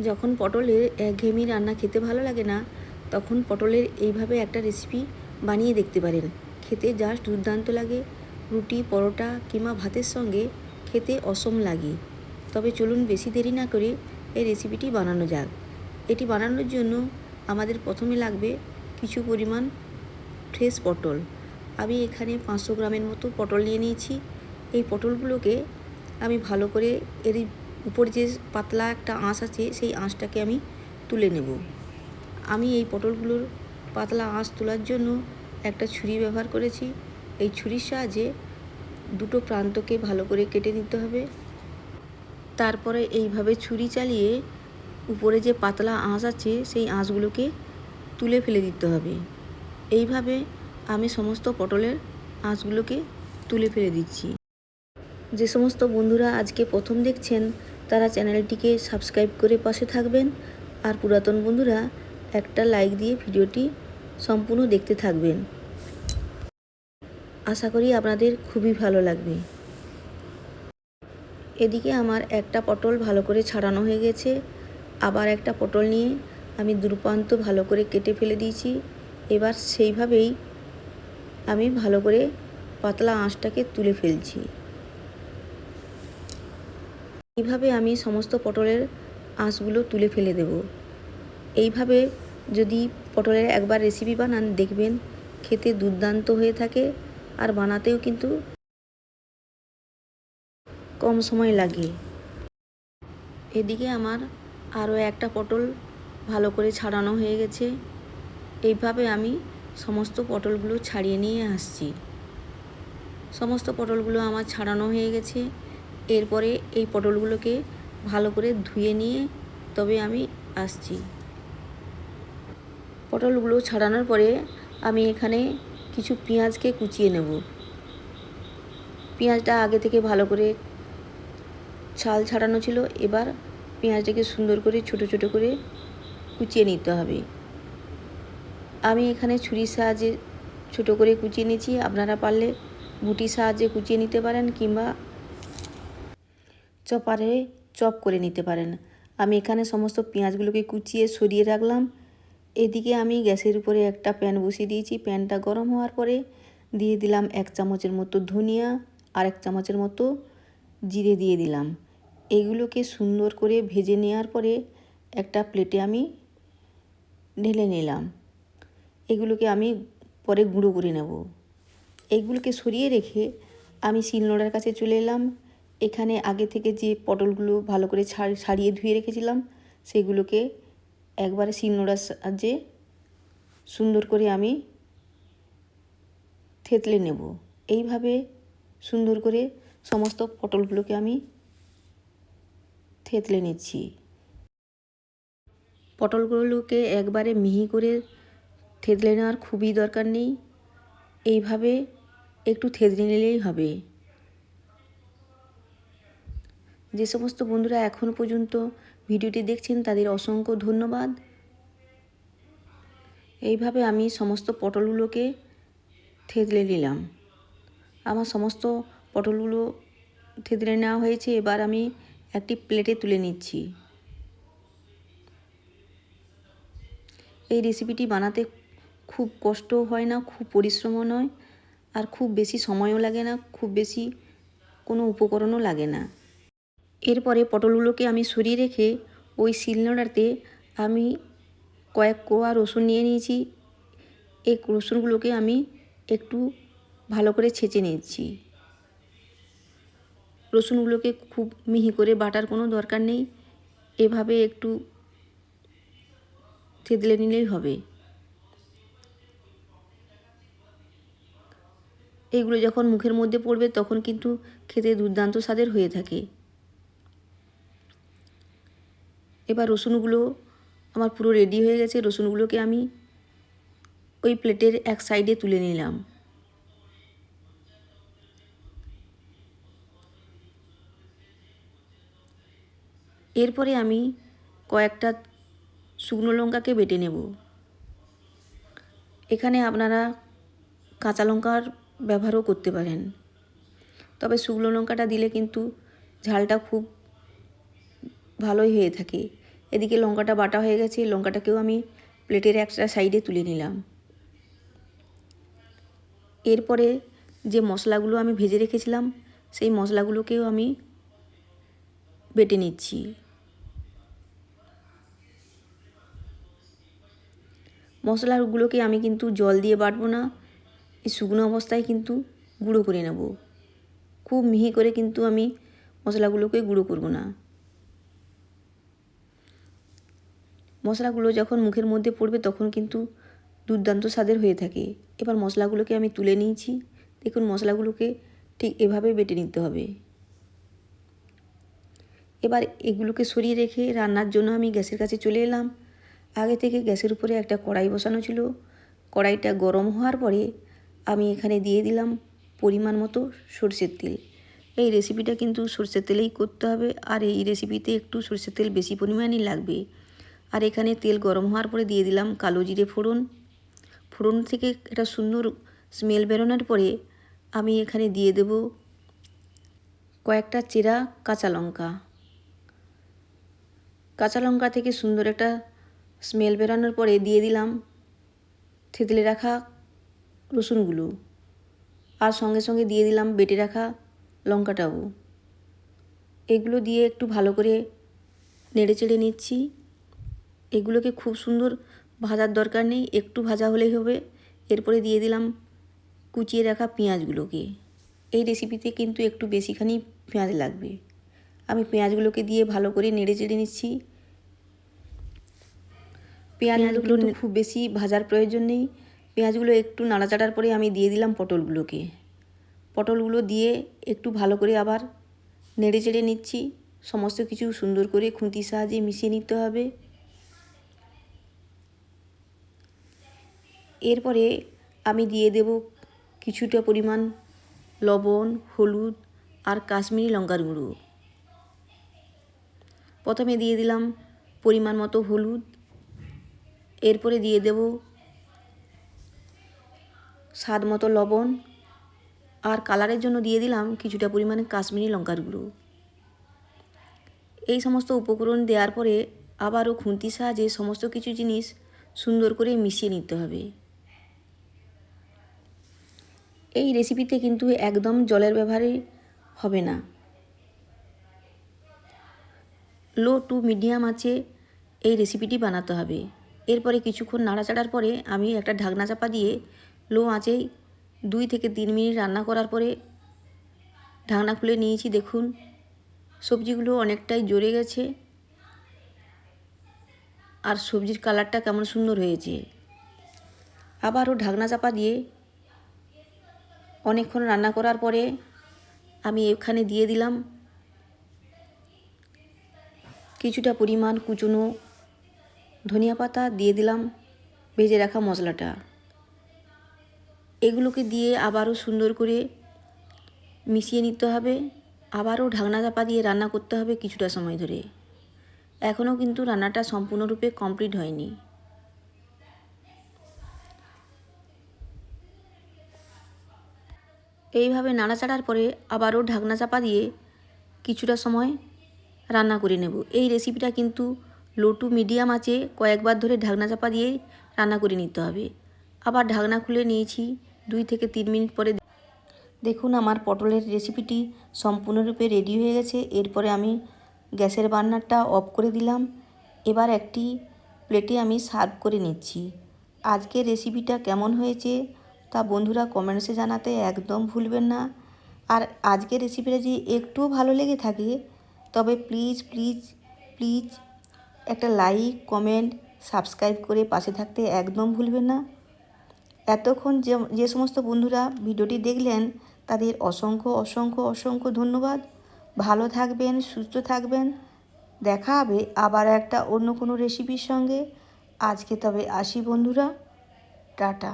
যখন পটলের একঘেয়েমি রান্না খেতে ভালো লাগে না, তখন পটলের এইভাবে একটা রেসিপি বানিয়ে দেখতে পারেন। খেতে জাস্ট দুর্দান্ত লাগে। রুটি, পরোটা কিংবা ভাতের সঙ্গে খেতে অসম লাগে। তবে চলুন বেশি দেরি না করে এই রেসিপিটি বানানো যাক। এটি বানানোর জন্য আমাদের প্রথমে লাগবে কিছু পরিমাণ ফ্রেশ পটল। আমি এখানে 500 গ্রামের মতো পটল নিয়ে নিয়েছি। এই পটলগুলোকে আমি ভালো করে এর উপর যে পাতলা একটা আঁশ আছে সেই আঁশটাকে আমি তুলে নেব। আমি এই পটলগুলোর পাতলা আঁশ তোলার জন্য একটা ছুরি ব্যবহার করেছি। এই ছুরির সাহায্যে দুটো প্রান্তকে ভালো করে কেটে নিতে হবে। তারপরে এইভাবে ছুরি চালিয়ে উপরে যে পাতলা আঁশ আছে সেই আঁশগুলোকে তুলে ফেলে দিতে হবে। এইভাবে আমি সমস্ত পটলের আঁশগুলোকে তুলে ফেলে দিচ্ছি। যে সমস্ত বন্ধুরা আজকে প্রথম দেখছেন তারা চ্যানেলটিকে সাবস্ক্রাইব করে পাশে থাকবেন, আর পুরাতন বন্ধুরা একটা লাইক দিয়ে ভিডিওটি সম্পূর্ণ দেখতে থাকবেন। আশা করি আপনাদের খুবই ভালো লাগবে। এদিকে আমার একটা পটল ভালো করে ছাড়ানো হয়ে গেছে। আবার একটা পটল নিয়ে আমি দুপ্রান্ত ভালো করে কেটে ফেলে দিয়েছি। এবার সেইভাবেই আমি ভালো করে পাতলা আঁশটাকে তুলে ফেলছি। এইভাবে আমি সমস্ত পটলের আঁশগুলো তুলে ফেলে দেব। এইভাবে যদি পটলের একবার রেসিপি বানান, দেখবেন খেতে দুর্দান্ত হয়ে থাকে, আর বানাতেও কিন্তু কম সময় লাগে। এদিকে আমার আরও একটা পটল ভালো করে ছাড়ানো হয়ে গেছে। এইভাবে আমি সমস্ত পটলগুলো ছাড়িয়ে নিয়ে আসছি। সমস্ত পটলগুলো আমার ছাড়ানো হয়ে গেছে। এরপরে এই পটলগুলোকে ভালো করে ধুয়ে নিয়ে তবে আমি আসছি। পটলগুলো ছাড়ানোর পরে আমি এখানে কিছু পেঁয়াজকে কুচিয়ে নেব। পেঁয়াজটা আগে থেকে ভালো করে ছাল ছাড়ানো ছিল। এবার পেঁয়াজটাকে সুন্দর করে ছোট ছোট করে কুচিয়ে নিতে হবে। আমি এখানে ছুরির সাহায্যে ছোট করে কুচিয়ে নিয়েছি। আপনারা পারলে বটির সাহায্যে কুচিয়ে নিতে পারেন, কিংবা চপারে চপ করে নিতে পারেন। আমি এখানে সমস্ত পেঁয়াজগুলোকে কুচিয়ে সরিয়ে রাখলাম। এদিকে আমি গ্যাসের উপরে একটা প্যান বসিয়ে দিয়েছি। প্যানটা গরম হওয়ার পরে দিয়ে দিলাম 1 চামচের মতো ধনিয়া, আর 1 চামচের মতো জিরে দিয়ে দিলাম। এগুলোকে সুন্দর করে ভেজে নেওয়ার পরে একটা প্লেটে আমি ঢেলে নিলাম। এগুলোকে আমি পরে গুঁড়ো করে নেব। এগুলোকে সরিয়ে রেখে আমি শিলনোড়ার কাছে চলে এলাম। এখানে আগে থেকে যে পটলগুলো ভালো করে ছাড়িয়ে ধুয়ে রেখেছিলাম সেগুলোকে একবারে শিলনোড়ার সাহায্যে সুন্দর করে আমি থেতলে নেব। এইভাবে সুন্দর করে সমস্ত পটলগুলোকে আমি থেতলে নিচ্ছি। পটলগুলোকে একবারে মিহি করে থেতলে নেওয়ার খুবই দরকার নেই। এইভাবে একটু থেতলে নিলেই হবে। যে সমস্ত বন্ধুরা এখনও পর্যন্ত ভিডিওটি দেখছেন তাদের অসংখ্য ধন্যবাদ। এইভাবে আমি সমস্ত পটলগুলোকে থেতলে নিলাম। আমার সমস্ত পটলগুলো থেতলে নেওয়া হয়েছে। এবার আমি একটি প্লেটে তুলে নিচ্ছি। এই রেসিপিটি বানাতে খুব কষ্টও হয় না, খুব পরিশ্রমও নয়, আর খুব বেশি সময়ও লাগে না, খুব বেশি কোনো উপকরণও লাগে না। এরপরে পটলগুলোকে আমি সরিয়ে রেখে ওই শিলনোড়াতে আমি কয়েক কোয়া রসুন নিয়ে নিয়েছি। এই রসুনগুলোকে আমি একটু ভালো করে ছেঁচে নিচ্ছি। রসুনগুলোকে খুব মিহি করে বাটার কোনো দরকার নেই, এভাবে একটু থেতলে নিলেই হবে। এইগুলো যখন মুখের মধ্যে পড়বে তখন কিন্তু খেতে দুর্দান্ত স্বাদের হয়ে থাকে। এবার রসুনগুলো আমার পুরো রেডি হয়ে গেছে। রসুনগুলোকে আমি ওই প্লেটের এক সাইডে তুলে নিলাম। এরপরে আমি কয়েকটা শুকনো লঙ্কাকে বেটে নেব। এখানে আপনারা কাঁচা লঙ্কার ব্যবহারও করতে পারেন, তবে শুকনো লঙ্কাটা দিলে কিন্তু ঝালটা খুব ভালোই হয়ে থাকে। এদিকে লঙ্কাটা বাটা হয়ে গেছে, লঙ্কাটাকেও আমি প্লেটের একটা সাইডে তুলে নিলাম। এরপরে যে মশলাগুলো আমি ভেজে রেখেছিলাম সেই মশলাগুলোকেও আমি বেটে নিচ্ছি। মশলাগুলোকে আমি কিন্তু জল দিয়ে বাটবো না, এই শুকনো অবস্থায় কিন্তু গুঁড়ো করে নেব। খুব মিহি করে কিন্তু আমি মশলাগুলোকে গুঁড়ো করব না। মশলাগুলো যখন মুখের মধ্যে পড়বে তখন কিন্তু দুর্দান্ত স্বাদের হয়ে থাকে। এবার মশলাগুলোকে আমি তুলে নিয়েছি। দেখুন মশলাগুলোকে ঠিক এভাবে বেটে নিতে হবে। এবার এগুলোকে সরিয়ে রেখে রান্নার জন্য আমি গ্যাসের কাছে চলে এলাম। আগে থেকে গ্যাসের উপরে একটা কড়াই বসানো ছিল। কড়াইটা গরম হওয়ার পরে আমি এখানে দিয়ে দিলাম পরিমাণ মতো সরষের তেল। এই রেসিপিটা কিন্তু সরষের তেলেই করতে হবে, আর এই রেসিপিতে একটু সরষের তেল বেশি পরিমাণেই লাগবে। আর এখানে তেল গরম হওয়ার পরে দিয়ে দিলাম কালো জিরে ফোড়ন। ফোড়ন থেকে একটা সুন্দর স্মেল বেরোনোর পরে আমি এখানে দিয়ে দেব কয়েকটা চেরা কাঁচা লঙ্কা। কাঁচা লঙ্কা থেকে সুন্দর একটা স্মেল বেরোনোর পরে দিয়ে দিলাম থেতলে রাখা রসুনগুলো, আর সঙ্গে সঙ্গে দিয়ে দিলাম বেটে রাখা লঙ্কাটাও। এগুলো দিয়ে একটু ভালো করে নেড়ে চেড়ে নিচ্ছি। এগুলোকে খুব সুন্দর ভাজার দরকার নেই, একটু ভাজা হলেই হবে। এরপরে দিয়ে দিলাম কুচিয়ে রাখা পেঁয়াজগুলোকে। এই রেসিপিতে কিন্তু একটু বেশিখানি পেঁয়াজ লাগবে। আমি পেঁয়াজগুলোকে দিয়ে ভালো করে নেড়ে চেড়ে নিচ্ছি। পেঁয়াজগুলো খুব বেশি ভাজার প্রয়োজন নেই। পেঁয়াজগুলো একটু নাড়াচাড়ার পরে আমি দিয়ে দিলাম পটলগুলোকে। পটলগুলো দিয়ে একটু ভালো করে আবার নেড়ে চেড়ে নিচ্ছি। সমস্ত কিছু সুন্দর করে খুন্তির সাহায্যে মিশিয়ে নিতে হবে। এরপরে আমি দিয়ে দেব কিছুটা পরিমাণ লবণ, হলুদ আর কাশ্মীরি লঙ্কার গুঁড়ো। প্রথমে দিয়ে দিলাম পরিমাণ মতো হলুদ, এরপরে দিয়ে দেব স্বাদ মতো লবণ, আর কালারের জন্য দিয়ে দিলাম কিছুটা পরিমাণে কাশ্মীরি লঙ্কার গুঁড়ো। এই সমস্ত উপকরণ দেওয়ার পরে আবারও খুন্তির সাহায্যে সমস্ত কিছু জিনিস সুন্দর করে মিশিয়ে নিতে হবে। এই রেসিপিতে কিন্তু একদম জলের ব্যবহারই হবে না। লো টু মিডিয়াম আঁচে এই রেসিপিটি বানাতে হবে। এরপরে কিছুক্ষণ নাড়াচাড়ার পরে আমি একটা ঢাকনা চাপা দিয়ে লো আঁচেই 2 থেকে 3 মিনিট রান্না করার পরে ঢাকনা খুলে নিয়েছি। দেখুন সবজিগুলো অনেকটাই জ্বরে গেছে, আর সবজির কালারটা কেমন সুন্দর হয়েছে। আবারও ঢাকনা চাপা দিয়ে অনেকক্ষণ রান্না করার পরে আমি এখানে দিয়ে দিলাম কিছুটা পরিমাণ কুচনো ধনিয়া পাতা, দিয়ে দিলাম ভেজে রাখা মশলাটা। এগুলোকে দিয়ে আবারও সুন্দর করে মিশিয়ে নিতে হবে। আবারও ঢাকনা চাপা দিয়ে রান্না করতে হবে কিছুটা সময় ধরে। এখনও কিন্তু রান্নাটা সম্পূর্ণরূপে কমপ্লিট হয়নি। এইভাবে নাড়াচাড়ার পরে আবারও ঢাকনা চাপা দিয়ে কিছুটা সময় রান্না করে নেব। এই রেসিপিটা কিন্তু লো টু মিডিয়াম আঁচে কয়েকবার ধরে ঢাকনা চাপা দিয়ে রান্না করে নিতে হবে। আবার ঢাকনা খুলে নিয়েছি 2 থেকে 3 মিনিট পরে। দেখুন আমার পটলের রেসিপিটি সম্পূর্ণরূপে রেডি হয়ে গেছে। এরপরে আমি গ্যাসের বার্নারটা অফ করে দিলাম। এবার একটি প্লেটে আমি সার্ভ করে নিচ্ছি। আজকের রেসিপিটা কেমন হয়েছে তা বন্ধুরা কমেন্টসে জানাতে একদম ভুলবেন না। আর আজকের রেসিপিটা যদি একটুও ভালো লেগে থাকে তবে প্লিজ প্লিজ প্লিজ একটা লাইক, কমেন্ট, সাবস্ক্রাইব করে পাশে থাকতে একদম ভুলবেন না। এতক্ষণ যে সমস্ত বন্ধুরা ভিডিওটি দেখলেন তাদের অসংখ্য অসংখ্য অসংখ্য ধন্যবাদ। ভালো থাকবেন, সুস্থ থাকবেন। দেখা হবে আবার একটা অন্য কোনো রেসিপির সঙ্গে। আজকে তবে আসি বন্ধুরা, টাটা।